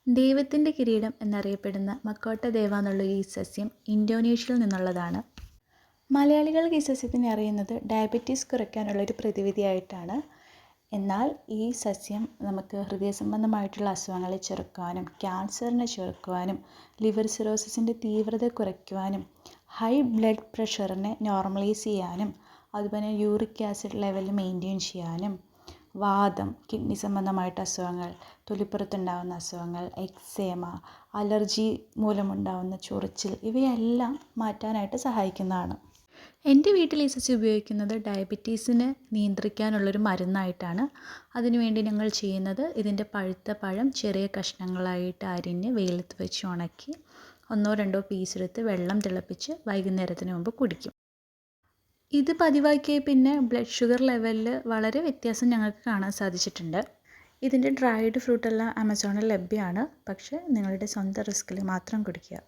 ദൈവത്തിൻ്റെ കിരീടം എന്നറിയപ്പെടുന്ന മക്കോട്ട ദേവ എന്നുള്ള ഈ സസ്യം ഇന്തോനേഷ്യയിൽ നിന്നുള്ളതാണ്. മലയാളികൾക്ക് ഈ സസ്യത്തിനെ അറിയുന്നത് ഡയബറ്റീസ് കുറയ്ക്കാനുള്ളൊരു പ്രതിവിധിയായിട്ടാണ്. എന്നാൽ ഈ സസ്യം നമുക്ക് ഹൃദയ സംബന്ധമായിട്ടുള്ള അസുഖങ്ങളെ ചെറുക്കുവാനും ക്യാൻസറിനെ ചെറുക്കുവാനും ലിവർ സിറോസിസിൻ്റെ തീവ്രത കുറയ്ക്കുവാനും ഹൈ ബ്ലഡ് പ്രഷറിനെ നോർമലൈസ് ചെയ്യാനും അതുപോലെ യൂറിക് ആസിഡ് ലെവൽ മെയിൻറ്റെയിൻ ചെയ്യാനും വാദം, കിഡ്നി സംബന്ധമായിട്ട് അസുഖങ്ങൾ, തൊലിപ്പുറത്തുണ്ടാകുന്ന അസുഖങ്ങൾ, എക്സേമ, അലർജി മൂലമുണ്ടാകുന്ന ചൊറിച്ചിൽ ഇവയെല്ലാം മാറ്റാനായിട്ട് സഹായിക്കുന്നതാണ്. എൻ്റെ വീട്ടിൽ ഈ സസ്യം ഉപയോഗിക്കുന്നത് ഡയബറ്റീസിനെ നിയന്ത്രിക്കാനുള്ളൊരു മരുന്നായിട്ടാണ്. അതിനുവേണ്ടി ഞങ്ങൾ ചെയ്യുന്നത് ഇതിൻ്റെ പഴുത്ത പഴം ചെറിയ കഷ്ണങ്ങളായിട്ട് അരിഞ്ഞ് വെയിലത്ത് വെച്ച് ഉണക്കി 1-2 പീസ് എടുത്ത് വെള്ളം തിളപ്പിച്ച് വൈകുന്നേരത്തിന് മുമ്പ് കുടിക്കും. ഇത് പതിവാക്കിയ പിന്നെ ബ്ലഡ് ഷുഗർ ലെവലിൽ വളരെ വ്യത്യാസം ഞങ്ങൾക്ക് കാണാൻ സാധിച്ചിട്ടുണ്ട്. ഇതിൻ്റെ ഡ്രൈഡ് ഫ്രൂട്ടെല്ലാം ആമസോണിൽ ലഭ്യമാണ്. പക്ഷേ നിങ്ങളുടെ സ്വന്തം റിസ്കിൽ മാത്രം കുടിക്കുക.